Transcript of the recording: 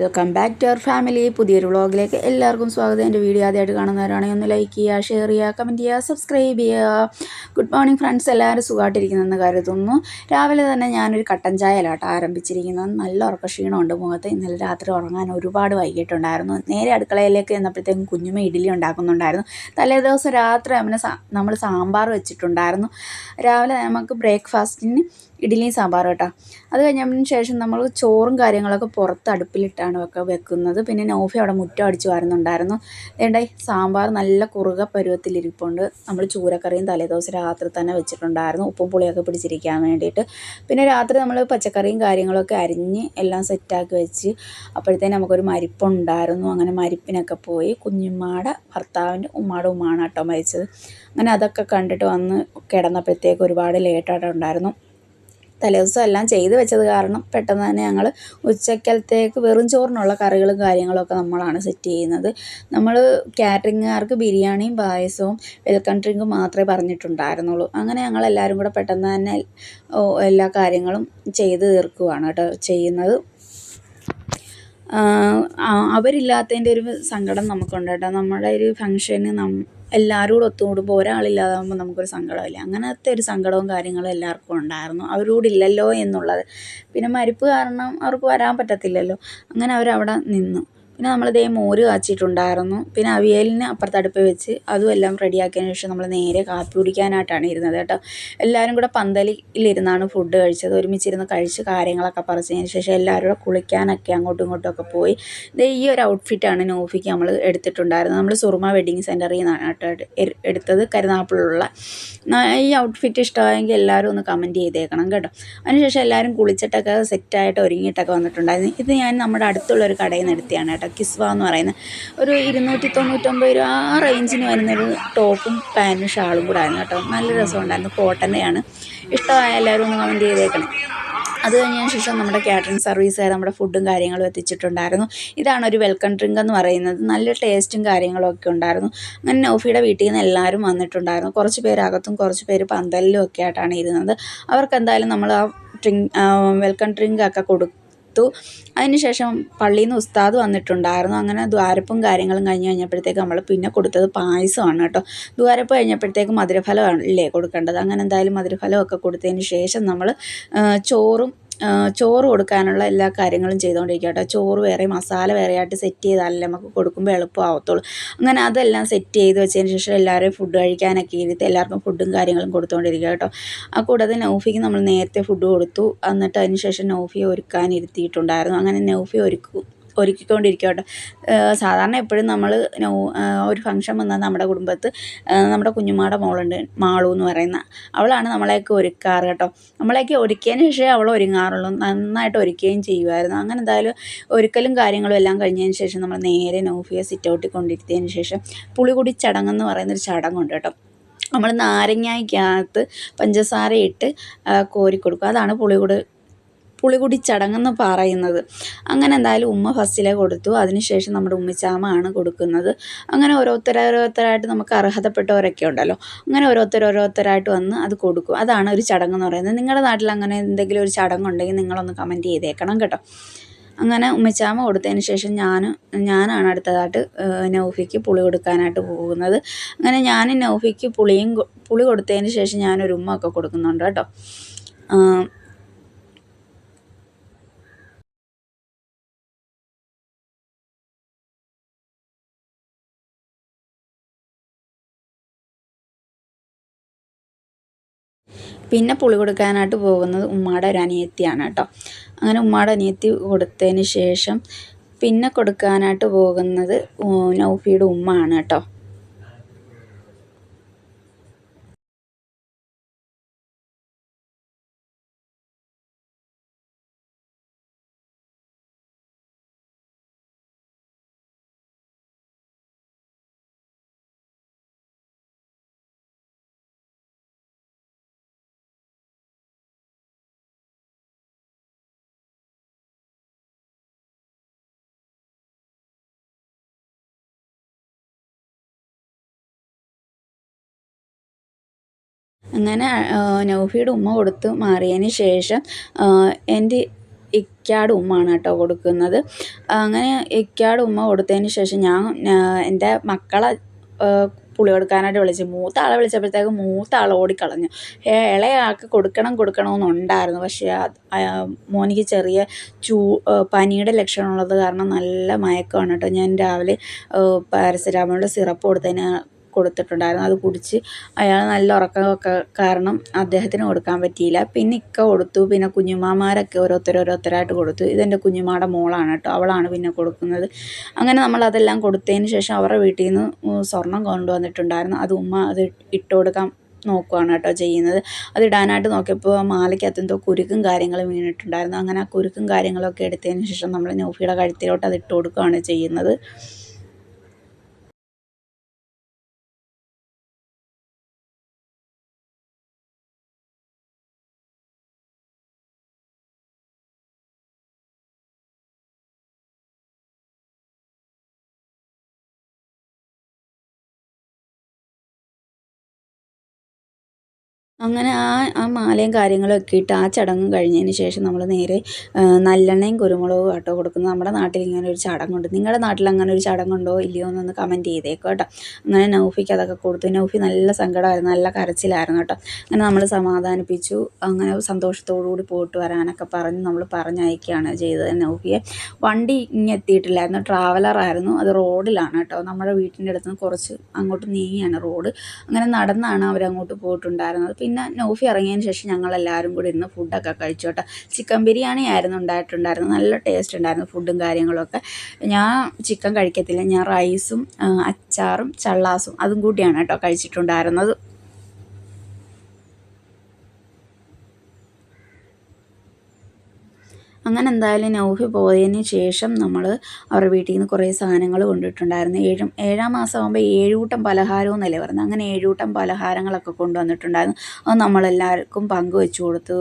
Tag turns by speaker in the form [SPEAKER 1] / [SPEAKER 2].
[SPEAKER 1] Welcome back to our family. പുതിയൊരു വ്ളോഗിലേക്ക് എല്ലാവർക്കും സ്വാഗതം. എൻ്റെ വീഡിയോ ആദ്യമായിട്ട് കാണുന്നവരാണെങ്കിൽ ഒന്ന് ലൈക്ക് ചെയ്യുക, ഷെയർ ചെയ്യുക, കമൻറ്റ് ചെയ്യുക, സബ്സ്ക്രൈബ് ചെയ്യുക. ഗുഡ് മോർണിംഗ് ഫ്രണ്ട്സ്, എല്ലാവരും സുഖമായിട്ടിരിക്കുന്നെന്ന് കരുതുന്നു. രാവിലെ തന്നെ ഞാനൊരു കട്ടൻ ചായയിലാട്ടോ ആരംഭിച്ചിരിക്കുന്നത്. നല്ല ഉറക്ക ക്ഷീണമുണ്ട് മുഖത്ത്. ഇന്നലെ രാത്രി ഉറങ്ങാൻ ഒരുപാട് വൈകിട്ടുണ്ടായിരുന്നു. നേരെ അടുക്കളയിലേക്ക് ചെന്നപ്പോഴത്തേക്കും കുഞ്ഞുമ്മ ഇഡ്ഡലി ഉണ്ടാക്കുന്നുണ്ടായിരുന്നു. തലേദിവസം രാത്രി നമ്മൾ സാമ്പാർ വെച്ചിട്ടുണ്ടായിരുന്നു. രാവിലെ നമുക്ക് ബ്രേക്ക്ഫാസ്റ്റിന് ഇഡ്ഡലിയും സാമ്പാറും കേട്ടോ. അത് കഴിഞ്ഞതിന് ശേഷം നമ്മൾ ചോറും കാര്യങ്ങളൊക്കെ പുറത്ത് അടുപ്പിലിട്ടാണ് വെക്കുന്നത്. പിന്നെ നൗഫി അവിടെ മുറ്റം അടിച്ച് വരുന്നുണ്ടായിരുന്നു. വേണ്ടായി സാമ്പാർ നല്ല കുറുക പരുവത്തിലിരിപ്പുണ്ട്. നമ്മൾ ചൂരക്കറിയും തലേദിവസം രാത്രി തന്നെ വെച്ചിട്ടുണ്ടായിരുന്നു, ഉപ്പും പുളിയൊക്കെ പിടിച്ചിരിക്കാൻ വേണ്ടിയിട്ട്. പിന്നെ രാത്രി നമ്മൾ പച്ചക്കറിയും കാര്യങ്ങളൊക്കെ അരിഞ്ഞ് എല്ലാം സെറ്റാക്കി വെച്ച് അപ്പോഴത്തേനും നമുക്കൊരു മരിപ്പുണ്ടായിരുന്നു. അങ്ങനെ മരിപ്പിനൊക്കെ പോയി. കുഞ്ഞുമ്മാടെ ഭർത്താവിൻ്റെ ഉമ്മാണ് കേട്ടോ മരിച്ചത്. അങ്ങനെ അതൊക്കെ കണ്ടിട്ട് വന്ന് കിടന്നപ്പോഴത്തേക്ക് ഒരുപാട് ലേറ്റായിട്ടുണ്ടായിരുന്നു. തലേദിവസം എല്ലാം ചെയ്ത് വെച്ചത് കാരണം പെട്ടെന്ന് തന്നെ ഞങ്ങൾ ഉച്ചക്കലത്തേക്ക് വെറും ചോറിനുള്ള കറികളും കാര്യങ്ങളൊക്കെ നമ്മളാണ് സെറ്റ് ചെയ്യുന്നത്. നമ്മൾ കാറ്ററിംഗുകാർക്ക് ബിരിയാണിയും പായസവും വെൽക്കം ഡ്രിങ്കും മാത്രമേ പറഞ്ഞിട്ടുണ്ടായിരുന്നുള്ളൂ. അങ്ങനെ ഞങ്ങളെല്ലാവരും കൂടെ പെട്ടെന്ന് തന്നെ എല്ലാ കാര്യങ്ങളും ചെയ്ത് തീർക്കുകയാണ് കേട്ടോ ചെയ്യുന്നത്. അവരില്ലാത്തതിൻ്റെ ഒരു സങ്കടം നമുക്കുണ്ട് കേട്ടോ. നമ്മുടെ ഒരു ഫംഗ്ഷന് എല്ലാവരും കൂടെ ഒത്തുകൂടുമ്പോൾ ഒരാളില്ലാതാകുമ്പോൾ നമുക്കൊരു സങ്കടമില്ല. അങ്ങനത്തെ ഒരു സങ്കടവും കാര്യങ്ങളും എല്ലാവർക്കും ഉണ്ടായിരുന്നു, അവരോട് ഇല്ലല്ലോ എന്നുള്ളത്. പിന്നെ മരിപ്പ് കാരണം അവർക്ക് വരാൻ പറ്റത്തില്ലല്ലോ. അങ്ങനെ അവരവിടെ നിന്നു. പിന്നെ നമ്മൾ മോര് കാച്ചിട്ടുണ്ടായിരുന്നു. പിന്നെ അവിയലിന് അപ്പുറത്ത് അടുപ്പിൽ വെച്ച് അതും എല്ലാം റെഡിയാക്കിയതിന് ശേഷം നമ്മൾ നേരെ കാപ്പി കുടിക്കാനായിട്ടാണ് ഇരുന്നത് കേട്ടോ. എല്ലാവരും കൂടെ പന്തലിലിരുന്നാണ് ഫുഡ് കഴിച്ചത്. ഒരുമിച്ചിരുന്ന് കഴിച്ച് കാര്യങ്ങളൊക്കെ പറിച്ചതിന് ശേഷം എല്ലാവരും കൂടെ കുളിക്കാനൊക്കെ അങ്ങോട്ടും ഇങ്ങോട്ടുമൊക്കെ പോയി. ഈ ഒരു ഔട്ട്ഫിറ്റാണ് നോഫിക്ക് നമ്മൾ എടുത്തിട്ടുണ്ടായിരുന്നത്. നമ്മൾ സുറുമ വെഡിങ് സെൻറ്ററിൽ നിന്നാണ് കേട്ടോ എടുത്തത്, കരുനാഗപ്പള്ളിലുള്ള. ഈ ഔട്ട്ഫിറ്റ് ഇഷ്ടമായെങ്കിൽ എല്ലാവരും ഒന്ന് കമൻറ്റ് ചെയ്തേക്കണം കേട്ടോ. അതിനുശേഷം എല്ലാവരും കുളിച്ചിട്ടൊക്കെ സെറ്റായിട്ട് ഒരുങ്ങിയിട്ടൊക്കെ വന്നിട്ടുണ്ടായിരുന്നു. ഇത് ഞാൻ നമ്മുടെ അടുത്തുള്ളൊരു കടയിൽ നിന്ന് എടുത്തതാണ് കേട്ടോ. കിസ്വ എന്ന് പറയുന്നത് ഒരു 299 രൂപ ആ റേഞ്ചിന് വരുന്നൊരു ടോപ്പും പാൻറ്റും ഷാളും കൂടെ ആയിരുന്നു കേട്ടോ. നല്ല രസമുണ്ടായിരുന്നു. കോട്ടൻ്റെയാണ്. ഇഷ്ടമായ എല്ലാവരും ഒന്ന് കമൻറ്റ് ചെയ്തേക്കണം. അത് കഴിഞ്ഞതിന് ശേഷം നമ്മുടെ കാറ്ററിംഗ് സർവീസുകാർ നമ്മുടെ ഫുഡും കാര്യങ്ങളും എത്തിച്ചിട്ടുണ്ടായിരുന്നു. ഇതാണ് ഒരു വെൽക്കം ഡ്രിങ്ക് എന്ന് പറയുന്നത്. നല്ല ടേസ്റ്റും കാര്യങ്ങളും ഒക്കെ ഉണ്ടായിരുന്നു. അങ്ങനെ നൗഫിയുടെ വീട്ടിൽ നിന്ന് എല്ലാവരും വന്നിട്ടുണ്ടായിരുന്നു. കുറച്ച് പേര് അകത്തും കുറച്ച് പേര് പന്തലിലും ഒക്കെ ആയിട്ടാണ് ഇരുന്നത്. അവർക്ക് എന്തായാലും നമ്മൾ ആ വെൽക്കം ഡ്രിങ്ക് ഒക്കെ കൊടുത്തു. അതിനുശേഷം പള്ളിയിൽ നിന്ന് ഉസ്താദ് വന്നിട്ടുണ്ടായിരുന്നു. അങ്ങനെ ദ്വാരപ്പും കാര്യങ്ങളും കഴിഞ്ഞപ്പോഴത്തേക്ക് നമ്മൾ പിന്നെ കൊടുത്തത് പായസമാണ് കേട്ടോ. ദ്വാരപ്പ് കഴിഞ്ഞപ്പോഴത്തേക്ക് മധുരഫലമല്ലേ കൊടുക്കേണ്ടത്. അങ്ങനെ എന്തായാലും മധുരഫലമൊക്കെ കൊടുത്തതിന് ശേഷം നമ്മൾ ചോറ് കൊടുക്കാനുള്ള എല്ലാ കാര്യങ്ങളും ചെയ്തുകൊണ്ടിരിക്കുക കേട്ടോ. ചോറ് വേറെ മസാല വേറെ ആയിട്ട് സെറ്റ് ചെയ്താലല്ലേ നമുക്ക് കൊടുക്കുമ്പോൾ എളുപ്പമാവത്തുള്ളൂ. അങ്ങനെ അതെല്ലാം സെറ്റ് ചെയ്ത് വെച്ചതിന് ശേഷം എല്ലാവരെയും ഫുഡ് കഴിക്കാനൊക്കെ ഇരുത്തി എല്ലാവർക്കും ഫുഡും കാര്യങ്ങളും കൊടുത്തുകൊണ്ടിരിക്കുക കേട്ടോ. ആ കൂടാതെ നൗഫിക്ക് നമ്മൾ നേരത്തെ ഫുഡ് കൊടുത്തു. എന്നിട്ട് അതിന് ശേഷം നൗഫിയെ ഒരുക്കാനിരുത്തിയിട്ടുണ്ടായിരുന്നു. അങ്ങനെ നൗഫി ഒരുക്കിക്കൊണ്ടിരിക്കുക കേട്ടോ. സാധാരണ എപ്പോഴും നമ്മൾ ഒരു ഫംഗ്ഷൻ വന്നാൽ നമ്മുടെ കുടുംബത്ത് നമ്മുടെ കുഞ്ഞുമാടെ മോളുണ്ട്, മാളു എന്ന് പറയുന്ന, അവളാണ് നമ്മളെയൊക്കെ ഒരുക്കാറ് കേട്ടോ. നമ്മളെയൊക്കെ ഒരുക്കിയതിന് ശേഷമേ അവൾ ഒരുങ്ങാറുള്ളൂ. നന്നായിട്ട് ഒരുക്കുകയും ചെയ്യുമായിരുന്നു. അങ്ങനെ എന്തായാലും ഒരുക്കലും കാര്യങ്ങളും എല്ലാം കഴിഞ്ഞതിന് ശേഷം നമ്മൾ നേരെ നൗഫിയെ സിറ്റ് ഔട്ടിൽ കൊണ്ടിരുത്തിയതിന് ശേഷം പുളികുടി ചടങ്ങെന്ന് പറയുന്നൊരു ചടങ്ങുണ്ട് കേട്ടോ. നമ്മൾ നാരങ്ങയ്ക്കകത്ത് പഞ്ചസാര ഇട്ട് കോരിക്കൊടുക്കും. അതാണ് പുളികുടി ചടങ്ങെന്ന് പറയുന്നത്. അങ്ങനെ എന്തായാലും ഉമ്മ ഫസ്റ്റിലെ കൊടുത്തു. അതിനുശേഷം നമ്മുടെ ഉമ്മിച്ചാമ്മയാണ് കൊടുക്കുന്നത്. അങ്ങനെ ഓരോരുത്തരായിട്ട് നമുക്ക് അർഹതപ്പെട്ടവരൊക്കെ ഉണ്ടല്ലോ, അങ്ങനെ ഓരോരുത്തരായിട്ട് വന്ന് അത് കൊടുക്കും. അതാണ് ഒരു ചടങ്ങെന്ന് പറയുന്നത്. നിങ്ങളുടെ നാട്ടിൽ അങ്ങനെ എന്തെങ്കിലും ഒരു ചടങ്ങുണ്ടെങ്കിൽ നിങ്ങളൊന്ന് കമൻറ്റ് ചെയ്തേക്കണം കേട്ടോ. അങ്ങനെ ഉമ്മിച്ചാമ്മ കൊടുത്തതിന് ശേഷം ഞാനാണ് അടുത്തതായിട്ട് നൗഫിക്ക് പുളി കൊടുക്കാനായിട്ട് പോകുന്നത്. അങ്ങനെ ഞാൻ നൗഫിക്ക് പുളി കൊടുത്തതിന് ശേഷം ഞാനൊരു ഉമ്മ ഒക്കെ കൊടുക്കുന്നുണ്ട് കേട്ടോ. പിന്നെ പുളി കൊടുക്കാനായിട്ട് പോകുന്നത് ഉമ്മാടെ ഒരു അനിയത്തിയാണ് കേട്ടോ. അങ്ങനെ ഉമ്മാടെ അനിയത്തി കൊടുത്തതിന് ശേഷം പിന്നെ കൊടുക്കാനായിട്ട് പോകുന്നത് നൗഫിയുടെ ഉമ്മ ആണ് കേട്ടോ. അങ്ങനെ നൗഫിയുടെ ഉമ്മ കൊടുത്ത് മാറിയതിന് ശേഷം ഇക്കയുടെ ഉമ്മയാണ് കേട്ടോ കൊടുക്കുന്നത്. അങ്ങനെ ഇക്കയുടെ ഉമ്മ കൊടുത്തതിന് ശേഷം ഞാൻ എൻ്റെ മക്കളെ പുളി കൊടുക്കാനായിട്ട് വിളിച്ചു. മൂത്ത ആളെ വിളിച്ചപ്പോഴത്തേക്കും മൂത്ത ആൾ ഓടിക്കളഞ്ഞു. ഇളയ ആൾക്ക് കൊടുക്കണമെന്നുണ്ടായിരുന്നു. പക്ഷേ മോനിക്ക് ചെറിയ പനിയുടെ ലക്ഷണമുള്ളത് കാരണം നല്ല മയക്കമാണ് കേട്ടോ. ഞാൻ രാവിലെ പാരസെറ്റാമോളിൻ്റെ സിറപ്പ് കൊടുത്തിട്ടുണ്ടായിരുന്നു. അത് കുടിച്ച് അയാൾ നല്ല ഉറക്കമൊക്കെ കാരണം അദ്ദേഹത്തിന് കൊടുക്കാൻ പറ്റിയില്ല. പിന്നെ ഇക്ക കൊടുത്തു. പിന്നെ കുഞ്ഞുമാമാരൊക്കെ ഓരോരുത്തരായിട്ട് കൊടുത്തു. ഇതെൻ്റെ കുഞ്ഞുമാടെ മോളാണ് കേട്ടോ. അവളാണ് പിന്നെ കൊടുക്കുന്നത്. അങ്ങനെ നമ്മളതെല്ലാം കൊടുത്തതിന് ശേഷം അവരുടെ വീട്ടിൽ നിന്ന് സ്വർണം കൊണ്ടുവന്നിട്ടുണ്ടായിരുന്നു. അത് ഉമ്മ അത് ഇട്ട് കൊടുക്കാൻ നോക്കുകയാണ് കേട്ടോ ചെയ്യുന്നത്. അതിടാനായിട്ട് നോക്കിയപ്പോൾ മാലയ്ക്കകത്ത് എന്തോ കുരുക്കും കാര്യങ്ങളും വീണിട്ടുണ്ടായിരുന്നു. അങ്ങനെ ആ കുരുക്കും കാര്യങ്ങളൊക്കെ എടുത്തതിന് ശേഷം നമ്മൾ നൗഫിയുടെ കഴുത്തിലോട്ട് അത് ഇട്ട് കൊടുക്കുകയാണ് ചെയ്യുന്നത്. അങ്ങനെ ആ മാലയും കാര്യങ്ങളൊക്കെ ഇട്ട് ആ ചടങ്ങും കഴിഞ്ഞതിന് ശേഷം നമ്മൾ നേരെ നല്ലെണ്ണയും കുരുമുളകും കേട്ടോ കൊടുക്കുന്നത്. നമ്മുടെ നാട്ടിൽ ഇങ്ങനെ ഒരു ചടങ്ങുണ്ട്. നിങ്ങളുടെ നാട്ടിൽ അങ്ങനെ ഒരു ചടങ്ങുണ്ടോ ഇല്ലയോ എന്നൊന്ന് കമൻറ്റ് ചെയ്തേക്കോ കേട്ടോ. അങ്ങനെ നൗഫിക്ക് അതൊക്കെ കൊടുത്തു. നൗഫി നല്ല സങ്കടമായിരുന്നു, നല്ല കരച്ചിലായിരുന്നു കേട്ടോ. അങ്ങനെ നമ്മൾ സമാധാനിപ്പിച്ചു. അങ്ങനെ സന്തോഷത്തോടു കൂടി പോയിട്ട് വരാനൊക്കെ പറഞ്ഞ് നമ്മൾ പറഞ്ഞയക്കുകയാണ് ചെയ്തത് നൗഫിയെ. വണ്ടി എത്തിയിട്ടില്ലായിരുന്നു, ട്രാവലറായിരുന്നു. അത് റോഡിലാണ് കേട്ടോ. നമ്മുടെ വീട്ടിൻ്റെ അടുത്ത് നിന്ന് കുറച്ച് അങ്ങോട്ട് നീങ്ങിയാണ് റോഡ്. അങ്ങനെ നടന്നാണ് അവരങ്ങോട്ട് പോയിട്ടുണ്ടായിരുന്നത്. പിന്നെ നൗഫി ഇറങ്ങിയതിന് ശേഷം ഞങ്ങളെല്ലാവരും കൂടി ഇരുന്ന് ഫുഡൊക്കെ കഴിച്ചു കേട്ടോ. ചിക്കൻ ബിരിയാണി ആയിരുന്നു ഉണ്ടായിട്ടുണ്ടായിരുന്നത്. നല്ല ടേസ്റ്റ് ഉണ്ടായിരുന്നു ഫുഡും കാര്യങ്ങളൊക്കെ. ഞാൻ ചിക്കൻ കഴിക്കത്തില്ല. ഞാൻ റൈസും അച്ചാറും ചള്ളാസും അതും കൂട്ടിയാണ് കേട്ടോ കഴിച്ചിട്ടുണ്ടായിരുന്നത്. അങ്ങനെ എന്തായാലും നൗഫി പോയതിന് ശേഷം നമ്മൾ അവരുടെ വീട്ടിൽ നിന്ന് കുറേ സാധനങ്ങൾ കൊണ്ടിട്ടുണ്ടായിരുന്നു. ഏഴാം മാസം ആകുമ്പോൾ 7 കൂട്ടം പലഹാരം എന്നല്ലേ പറയുന്നത്. അങ്ങനെ 7 കൂട്ടം പലഹാരങ്ങളൊക്കെ കൊണ്ടുവന്നിട്ടുണ്ടായിരുന്നു. അത് നമ്മളെല്ലാവർക്കും പങ്കുവെച്ച് കൊടുത്തു.